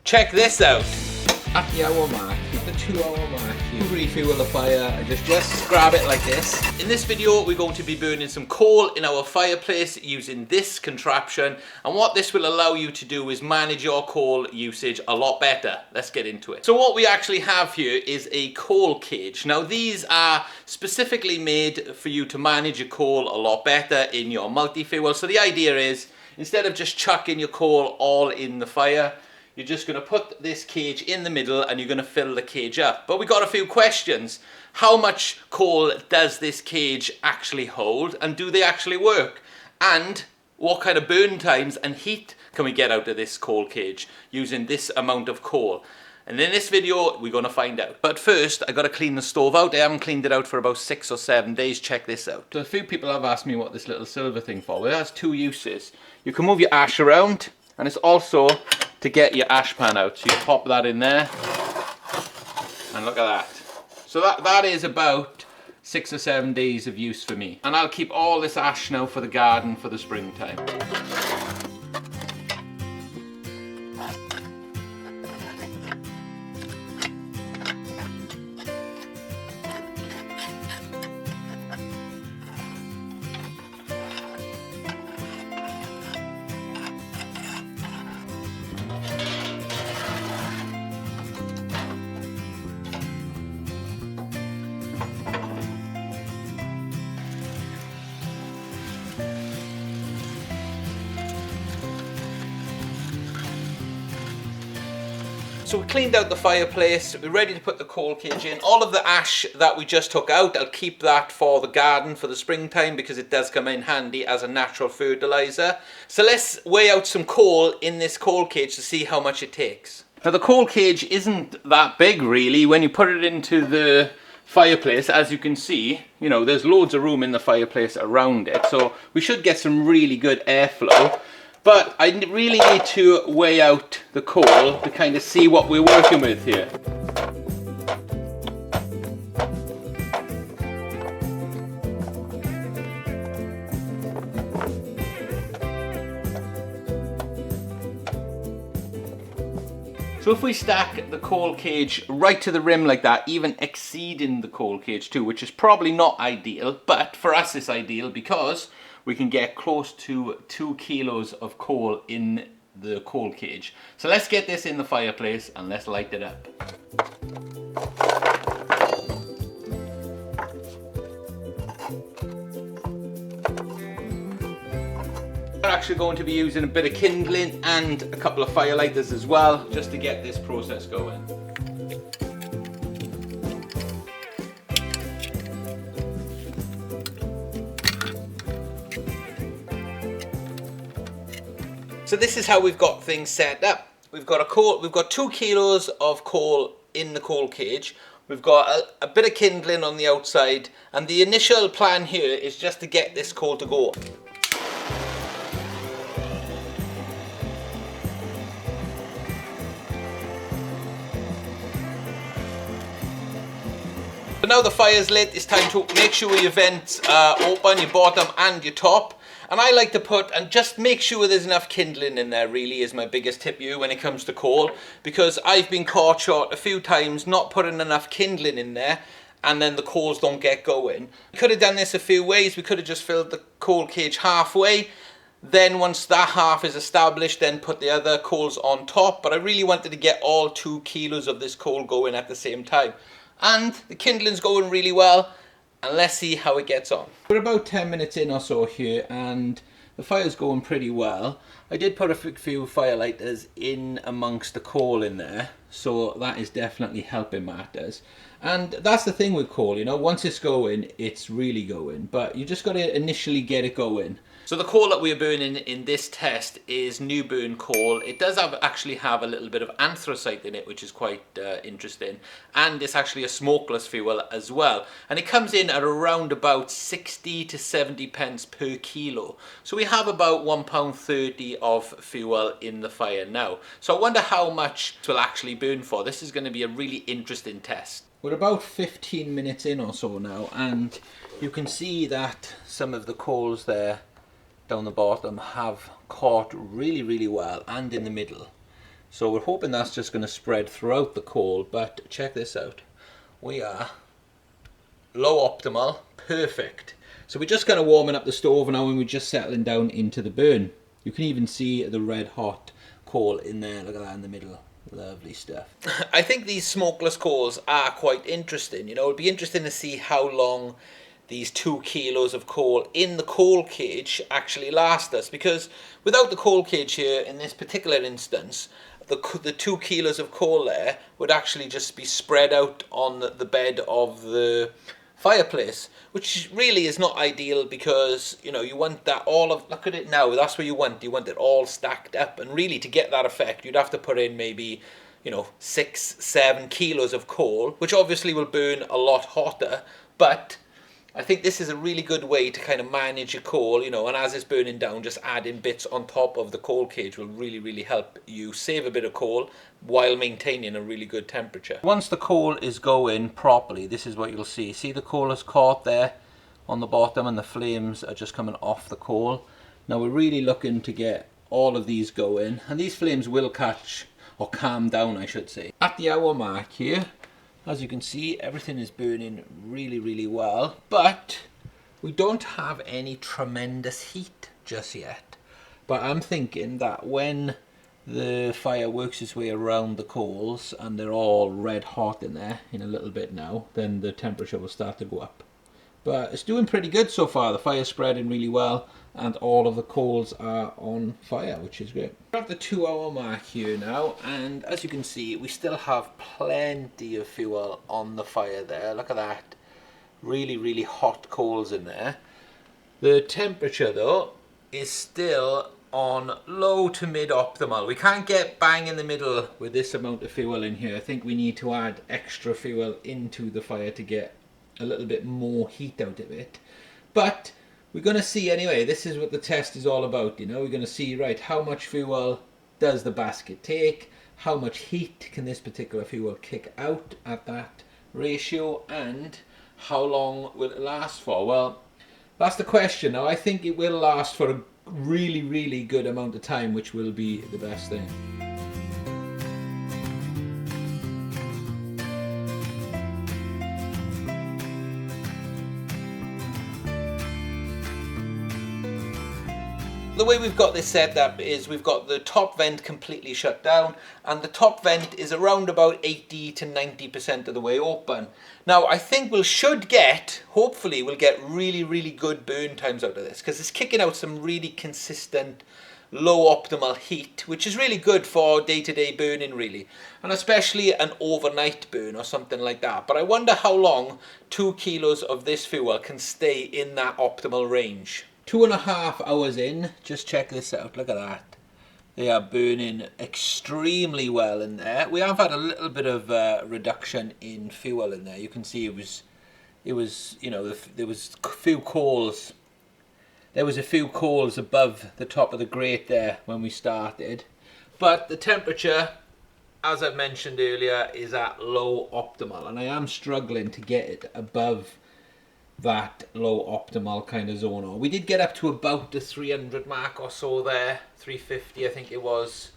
Check this out. At the hour mark, at the 2 hour mark, you refuel the fire and just grab it like this. In this video, we're going to be burning some coal in our fireplace using this contraption. And what this will allow you to do is manage your coal usage a lot better. Let's get into it. So what we actually have here is a coal cage. Now these are specifically made for you to manage your coal a lot better in your multi-fuel. So the idea is, instead of just chucking your coal all in the fire, you're just going to put this cage in the middle and you're going to fill the cage up. But we got a few questions. How much coal does this cage actually hold, and do they actually work? And what kind of burn times and heat can we get out of this coal cage using this amount of coal? And in this video, we're going to find out. But first, I got to clean the stove out. I haven't cleaned it out for about 6 or 7 days. Check this out. So a few people have asked me what this little silver thing for. Well, it has two uses. You can move your ash around, and it's also to get your ash pan out. So you pop that in there, and look at that. So that is about 6 or 7 days of use for me. And I'll keep all this ash now for the garden for the springtime. So we cleaned out the fireplace, we're ready to put the coal cage in. All of the ash that we just took out, I'll keep that for the garden for the springtime because it does come in handy as a natural fertilizer. So let's weigh out some coal in this coal cage to see how much it takes. Now the coal cage isn't that big really. When you put it into the fireplace, as you can see, you know, there's loads of room in the fireplace around it. So we should get some really good airflow. But I really need to weigh out the coal to kind of see what we're working with here. So if we stack the coal cage right to the rim like that, even exceeding the coal cage too, which is probably not ideal, but for us it's ideal because we can get close to 2 kilos of coal in the coal cage. So let's get this in the fireplace and let's light it up. We're actually going to be using a bit of kindling and a couple of firelighters as well, just to get this process going. So this is how we've got things set up. We've got 2 kilos of coal in the coal cage. We've got a bit of kindling on the outside, and the initial plan here is just to get this coal to go. So now the fire's lit, it's time to make sure your vents are open, your bottom and your top. And I like to put, and just make sure there's enough kindling in there really is my biggest tip here when it comes to coal. Because I've been caught short a few times not putting enough kindling in there, and then the coals don't get going. We could have done this a few ways. We could have just filled the coal cage halfway. Then once that half is established, then put the other coals on top. But I really wanted to get all 2 kilos of this coal going at the same time. And the kindling's going really well. And let's see how it gets on. We're about 10 minutes in or so here, and the fire's going pretty well. I did put a few firelighters in amongst the coal in there, so that is definitely helping matters. And that's the thing with coal, you know, once it's going, it's really going, but you just got to initially get it going. So the coal that we're burning in this test is new burn coal. It does actually have a little bit of anthracite in it, which is quite interesting. And it's actually a smokeless fuel as well. And it comes in at around about 60 to 70 pence per kilo. So we have about £1.30 of fuel in the fire now. So I wonder how much it will actually burn for. This is going to be a really interesting test. We're about 15 minutes in or so now, and you can see that some of the coals there down the bottom have caught really well, and in the middle. So we're hoping that's just going to spread throughout the coal, but check this out. We are low optimal, perfect. So we're just kind of warming up the stove now and we're just settling down into the burn. You can even see the red hot coal in there, look at that in the middle. Lovely stuff. I think these smokeless coals are quite interesting. You know, it'd be interesting to see how long these 2 kilos of coal in the coal cage actually last us, because without the coal cage here in this particular instance, the 2 kilos of coal there would actually just be spread out on the bed of the fireplace, which really is not ideal, because you know you want that all of, look at it now, that's what you want it all stacked up, and really to get that effect you'd have to put in maybe, you know, 6-7 kilos of coal, which obviously will burn a lot hotter. But I think this is a really good way to kind of manage your coal, you know, and as it's burning down, just adding bits on top of the coal cage will really help you save a bit of coal while maintaining a really good temperature. Once the coal is going properly, this is what you'll see. See, the coal is caught there on the bottom and the flames are just coming off the coal. Now we're really looking to get all of these going, and these flames will catch, or calm down I should say. At the hour mark here, as you can see, everything is burning really well, but we don't have any tremendous heat just yet. But I'm thinking that when the fire works its way around the coals and they're all red hot in there in a little bit now, then the temperature will start to go up. But it's doing pretty good so far. The fire's spreading really well and all of the coals are on fire, which is great. We're at the 2 hour mark here now, and as you can see we still have plenty of fuel on the fire there. Look at that, really hot coals in there. The temperature though is still on low to mid optimal. We can't get bang in the middle with this amount of fuel in here. I think we need to add extra fuel into the fire to get a little bit more heat out of it. But we're going to see anyway. This is what the test is all about, you know. We're going to see, right, how much fuel does the basket take, how much heat can this particular fuel kick out at that ratio, and how long will it last for? Well, that's the question. Now I think it will last for a really good amount of time, which will be the best thing. The way we've got this set up is we've got the top vent completely shut down, and the top vent is around about 80 to 90% of the way open. Now I think hopefully we'll get really good burn times out of this, because it's kicking out some really consistent low optimal heat, which is really good for day-to-day burning really, and especially an overnight burn or something like that. But I wonder how long 2 kilos of this fuel can stay in that optimal range. 2.5 hours in, just check this out, look at that. They are burning extremely well in there. We have had a little bit of reduction in fuel in there. You can see it was, you know, there was a few coals. There was a few coals above the top of the grate there when we started. But the temperature, as I've mentioned earlier, is at low optimal, and I am struggling to get it above that low optimal kind of zone. We did get up to about the 300 mark or so there, 350 I think it was,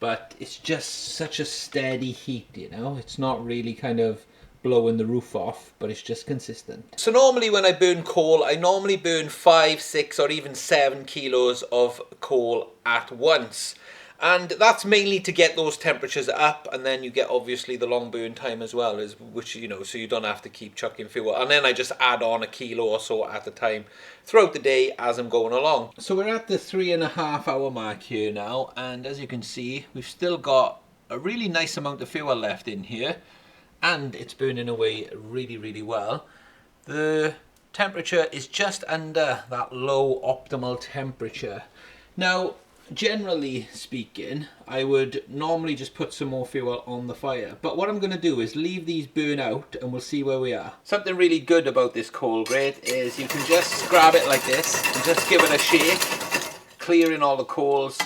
but it's just such a steady heat, you know. It's not really kind of blowing the roof off, but it's just consistent. So normally when I burn coal, I normally burn 5, 6 or even 7 kilos of coal at once. And that's mainly to get those temperatures up, and then you get obviously the long burn time as well, which, you know, so you don't have to keep chucking fuel. And then I just add on a kilo or so at a time throughout the day as I'm going along. So we're at the 3.5 hour mark here now, and as you can see, we've still got a really nice amount of fuel left in here, and it's burning away really well. The temperature is just under that low optimal temperature. Now, generally speaking, I would normally just put some more fuel on the fire, but what I'm going to do is leave these burn out and we'll see where we are. Something really good about this coal grate is you can just grab it like this and just give it a shake, clearing all the coals,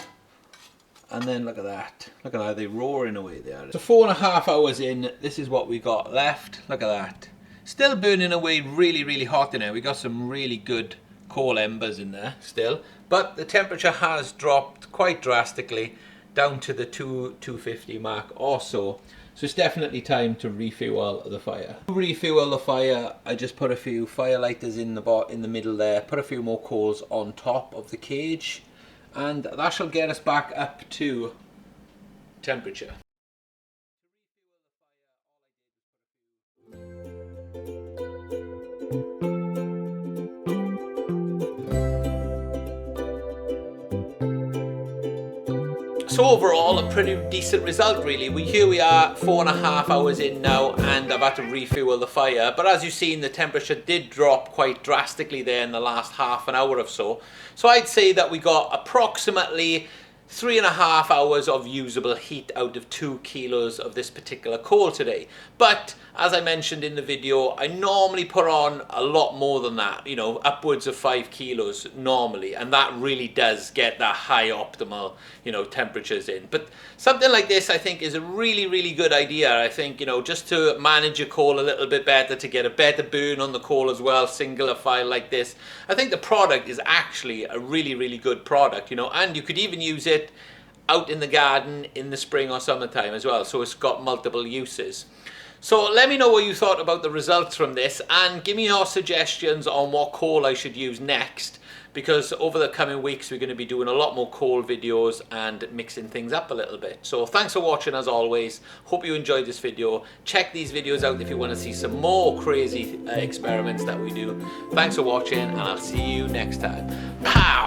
and then look at that, they're roaring away there. So 4.5 hours in, this is what we got left. Look at that, still burning away really hot in there. We got some really good coal embers in there still, but the temperature has dropped quite drastically down to the 250 mark or so. So it's definitely time to refuel the fire. To refuel the fire, I just put a few fire lighters in the middle there, put a few more coals on top of the cage, and that shall get us back up to temperature. So overall, a pretty decent result really. Here we are 4.5 hours in now, and I've had to refuel the fire. But as you've seen, the temperature did drop quite drastically there in the last half an hour or so. So I'd say that we got approximately 3.5 hours of usable heat out of 2 kilos of this particular coal today. But as I mentioned in the video, I normally put on a lot more than that, you know, upwards of 5 kilos normally, and that really does get that high optimal, you know, temperatures in. But something like this I think is a really good idea. I think, you know, just to manage your coal a little bit better, to get a better burn on the coal as well, singular file like this. I think the product is actually a really good product, you know, and you could even use it out in the garden in the spring or summertime as well, so it's got multiple uses. So let me know what you thought about the results from this, and give me your suggestions on what coal I should use next, because over the coming weeks we're going to be doing a lot more coal videos and mixing things up a little bit. So thanks for watching as always. Hope you enjoyed this video. Check these videos out if you want to see some more crazy experiments that we do. Thanks for watching, and I'll see you next time. Pow!